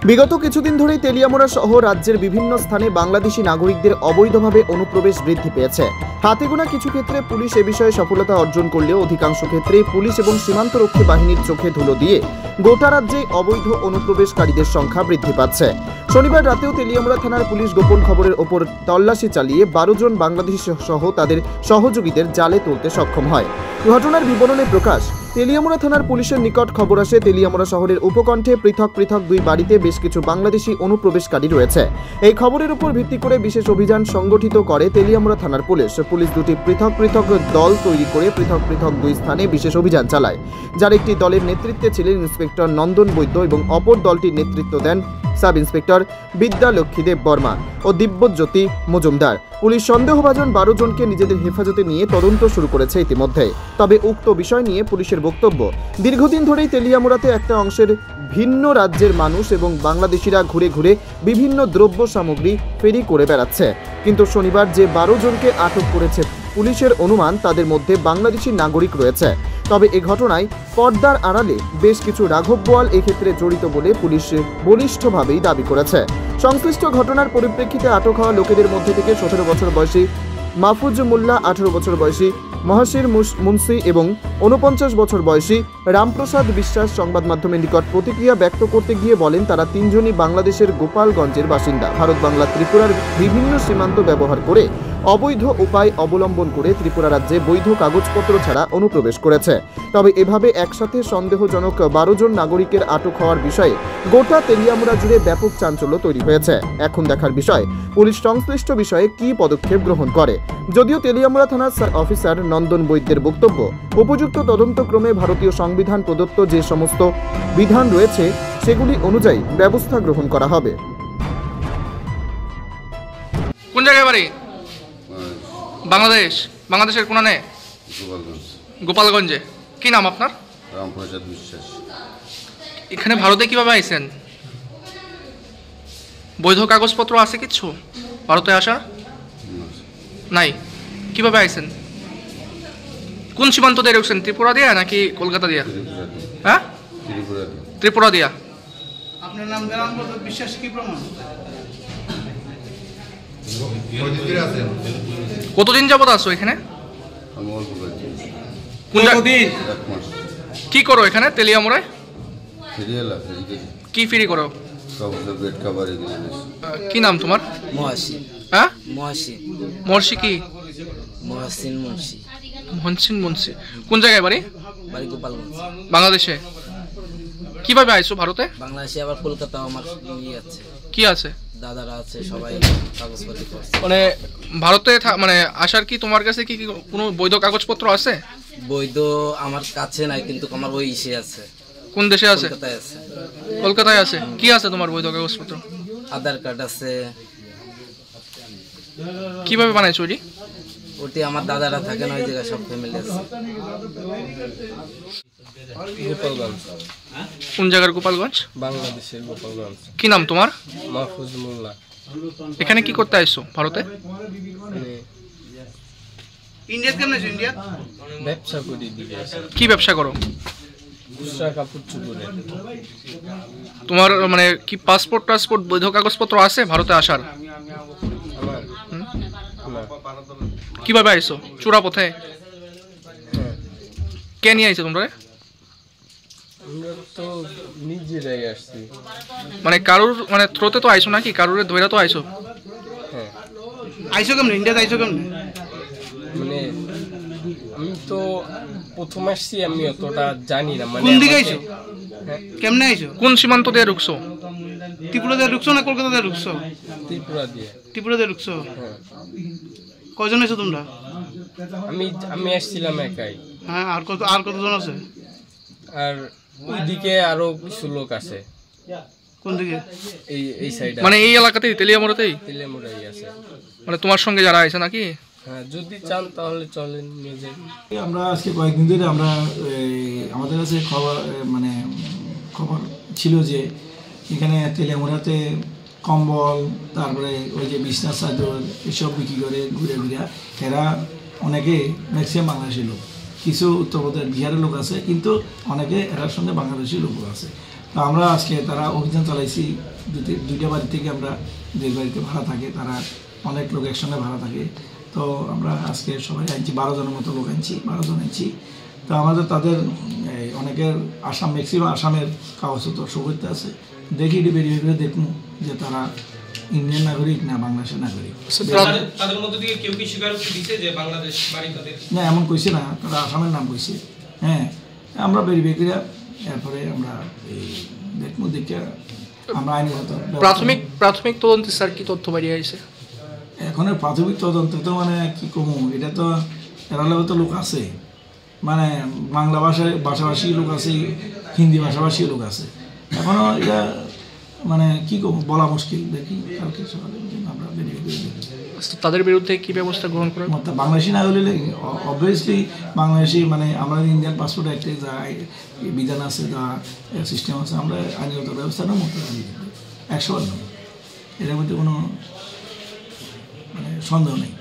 বিগত কিছুদিন ধরেই তেলিয়ামুড়া সহ রাজ্যের বিভিন্ন স্থানে বাংলাদেশি নাগরিকদের অবৈধভাবে অনুপ্রবেশ বৃদ্ধি পেয়েছে। হাতে গোনা কিছু ক্ষেত্রে পুলিশ এ বিষয়ে সফলতা অর্জন করলেও অধিকাংশ ক্ষেত্রে পুলিশ এবং সীমান্তরক্ষী বাহিনীর চোখে ধুলো দিয়ে গোটা রাজ্যে অবৈধ অনুপ্রবেশকারীদের সংখ্যা বৃদ্ধি পাচ্ছে। শনিবার রাতেও তেলিয়ামুড়া থানার পুলিশ গোপন খবরের ওপর তল্লাশি চালিয়ে 12 জন বাংলাদেশি সহ তাদের সহযোগীদের জালে তুলতে সক্ষম হয়। ঘটনার বিবরণে প্রকাশ, তেলিয়ামুড়া থানার পুলিশের নিকট খবর আসে দুলিয়ামুড়া শহরের উপকণ্ঠে পৃথক পৃথক দুই বাড়িতে বেশ কিছু বাংলাদেশি অনুপ্রবেশকারী রয়েছে। এই খবরের উপর ভিত্তি করে বিশেষ অভিযান সংগঠিত করে তেলিয়ামুড়া থানার পুলিশ। পুলিশ দুটি পৃথক পৃথক দল তৈরি করে পৃথক পৃথক দুই স্থানে বিশেষ অভিযান চালায়, যার একটি দলের নেতৃত্বে ছিলেন ইন্সপেক্টর নন্দন বৈদ্য এবং অপর দলটির নেতৃত্ব দেন সাব ইন্সপেক্টর বিদ্যা লক্ষ্মীদেব বর্মা ও দিব্যজ্যোতি মজুমদার। পুলিশ সন্দেহভাজন 12 জনকে নিজেদের হেফাজতে নিয়ে তদন্ত শুরু করেছে ইতিমধ্যে। তবে উক্ত বিষয় নিয়ে পুলিশের বক্তব্য, দীর্ঘদিন ধরেই তেলিয়ামুড়াতে একটা অংশের ভিন্ন রাজ্যের মানুষ এবং বাংলাদেশিরা ঘুরে ঘুরে বিভিন্ন দ্রব্য সামগ্রী ফেরি করে বেড়াচ্ছে, কিন্তু শনিবার যে 12 জনকে আটক করেছে পুলিশের অনুমান তাদের মধ্যে বাংলাদেশি নাগরিক রয়েছে। তবে এ ঘটনায় পর্দার আড়ালে বেশ কিছু রাঘব বোয়াল এক্ষেত্রে জড়িত বলে পুলিশ বলিষ্ঠভাবেই দাবি করেছে। সংশ্লিষ্ট ঘটনার পরিপ্রেক্ষিতে আটক হওয়া লোকেদের মধ্যে থেকে 17 বছর বয়সী মাহফুজ মোল্লা, 18 বছর বয়সী মহাশির মুন্সি এবং 49 বছর বয়সী রামপ্রসাদ বিশ্বাস সংবাদ মাধ্যমের নিকট প্রতিক্রিয়া ব্যক্ত করতে গিয়ে বলেন, তারা তিনজনই বাংলাদেশের গোপালগঞ্জের বাসিন্দা। ভারত বাংলা ত্রিপুরার বিভিন্ন সীমান্ত ব্যবহার করে অবৈধ উপায় অবলম্বন করে ত্রিপুরা রাজ্যে বৈধ কাগজপত্র ছাড়া অনুপ্রবেশ করেছে। তবে এভাবে একসাথে সন্দেহজনক 12 জন নাগরিকের আটক হওয়ার বিষয়ে গোটা তেলিয়ামুড়া জুড়ে ব্যাপক চাঞ্চল্য তৈরি হয়েছে। এখন দেখার বিষয় পুলিশ সংশ্লিষ্ট বিষয়ে কী পদক্ষেপ গ্রহণ করে। যদিও তেলিয়ামুড়া থানার অফিসার নন্দন বৈদ্যের বক্তব্য, উপযুক্ত তদন্তক্রমে ভারতীয় সংবিধান প্রদত্ত যে সমস্ত বিধান রয়েছে সেগুলি অনুযায়ী ব্যবস্থা গ্রহণ করা হবে। কোন জায়গায় বাড়ি? বাংলাদেশের কোনানে? গোপালগঞ্জে। কি নাম আপনার? রামপ্রসাদ বিশ্বাস। এখানে ভারতে কিভাবে আইছেন? বৈধ কাগজপত্র আছে কিছু ভারতে আসা? নাই। কিভাবে আইছেন? কোন সীমান্ত দিয়ে ঢুকছেন? ত্রিপুরা দিয়া নাকি কলকাতা দিয়া? হ্যাঁ, ত্রিপুরা দিয়া। আপনার নাম রামপ্রসাদ বিশ্বাস, কি প্রমাণ? কতদিন যাবত আছো এখানে? কি করো এখানে তেলিয়ামুড়ায়? কি ফ্রি করো? কি নাম তোমার? মহসিন। হ্যাঁ, মহসিন কি? মহসিন মুন্সি। কোন জায়গায় বাড়ি? বাড়ি গোপালগঞ্জ। বাংলাদেশে। কিভাবে আইছো ভারতে? বাংলাদেশে আবার কলকাতা আমার নিয়ে আছে। কি আছে? দাদারা আছে, সবাই কাগজপত্র করছে। মানে ভারতে মানে আসার কি তোমার কাছে কি কোনো বৈধ কাগজপত্র আছে? বৈধ আমার কাছে নাই, কিন্তু আমার ওই ইসে আছে। কোন দেশে আছে? কলকাতায় আছে। কলকাতায় আছে। কি আছে তোমার বৈধ কাগজপত্র? আধার কার্ড আছে। কিভাবে বানাইছো ওটি? ওটি আমার দাদারা থাকেন ওই জায়গায়, সব ফ্যামিলি আছে। গোপালগঞ্জ। কোন জায়গার গোপালগঞ্জ? বাংলাদেশের গোপালগঞ্জ। কি নাম তোমার? মাহফুজ মোল্লা। এখানে কি করতে আইছো ভারতে? ইন্ডিয়া কেমন আছে? ইন্ডিয়া ব্যবসা করি দিকে আছে। কি ব্যবসা করো? খুচরা কাপড় চুপড়ে। তোমার মানে কি পাসপোর্ট বৈধ কাগজপত্র আছে ভারতে আসার? আমার কিভাবে আইছো? চূড়া পথে? কে নিয়ে আইছো তোমরা? আমরা তো নিজেরাই আসছি। মানে কারুর মানে থ্রোতে তো আইছো নাকি? কারুর ধইরা তো আইছো? হ্যাঁ। আইছো কেমনে? ইন্ডিয়াতে আইছো কেমনে? মানে আমি তো প্রথম আসছি, আমি অতটা জানি না। মানে কোন দিকে আইছো? কেমনে আইছো? কোন সীমান্ত দিয়ে ঢুকছো? ত্রিপুরা দিয়ে ঢুকছো না কলকাতা দিয়ে ঢুকছো? ত্রিপুরা দিয়ে। ত্রিপুরা দিয়ে ঢুকছো। হ্যাঁ। কয়জন আছো তোমরা? আমি আসছিলাম একাই। হ্যাঁ, আর কতজন আছে? আর ওইদিকে আরো কিছু লোক আছে। কোন দিকে? এই সাইডে। মানে এই এলাকাতেই তেলিয়ামুড়াতেই? তেলিয়ামুড়াই আছে। মানে তোমার সঙ্গে যারা আইছে নাকি? হ্যাঁ, যদি চান তাহলে চলেন নিয়ে যাই। আমরা আজকে কয়েকদিন ধরে আমরা আমাদের কাছে খবর ছিল যে এখানে তেলিয়ামুড়াতে কম্বল, তারপরে ওই যে বিছনা চাদর এসব বিক্রি করে ঘুরে ঘুরে। এরা অনেকে ম্যাক্সিমাম বাংলাদেশি লোক, কিছু উত্তরপ্রদেশ বিহারের লোক আছে, কিন্তু অনেকে এরার সঙ্গে বাংলাদেশি লোকও আছে। তো আমরা আজকে তারা অভিযান চালাইছি, দুইটা বাড়ি থেকে আমরা যে বাড়িতে ভাড়া থাকে তারা অনেক লোক একসঙ্গে ভাড়া থাকে। তো আমরা আজকে সবাই আনছি, 12 জনের মতো লোক আনছি, 12 জন আনছি। তো আমাদের তাদের অনেকের আসাম, ম্যাক্সিমাম আসামের কাগজপত্র সুবিধা আছে। দেখি বেরিয়ে বেরিয়ে দেখুন যে তারা ইন্ডিয়ান নাগরিক না বাংলাদেশের নাগরিক। তাদের মধ্যে থেকে কেউ কি স্বীকারোক্তি দিছে যে বাংলাদেশ বাড়ি তাদের? না, এমন কইছে না, তারা আসামের নাম কইছে। হ্যাঁ, আমরা বেরিয়ে বেরিয়ে এরপরে আমরা এই দেখবো, দেখে আমরা আইনগত প্রাথমিক তদন্তে স্যার কি তথ্য বেরিয়ে আসে? এখন প্রাথমিক তদন্তে তো মানে কি কমু, এটা তো এরালেও তো লোক আছে, মানে বাংলা ভাষাভাষী লোক আছে, হিন্দি ভাষাভাষী লোক আছে। এখনও এটা মানে কি কমু বলা মুশকিল। দেখি কালকে সকালে আমরা বেরিয়ে বেরিয়ে তাদের বিরুদ্ধে কি ব্যবস্থা গ্রহণ করে? বাংলাদেশি না হলে অবভিয়াসলি বাংলাদেশি, মানে আমরা ইন্ডিয়ান পাসপোর্ট অ্যাক্টে যা বিধান আছে, যা সিস্টেম আছে, আমরা আইনগত ব্যবস্থা নেব 100%। এটার মধ্যে কোনো মানে সন্দেহ নেই।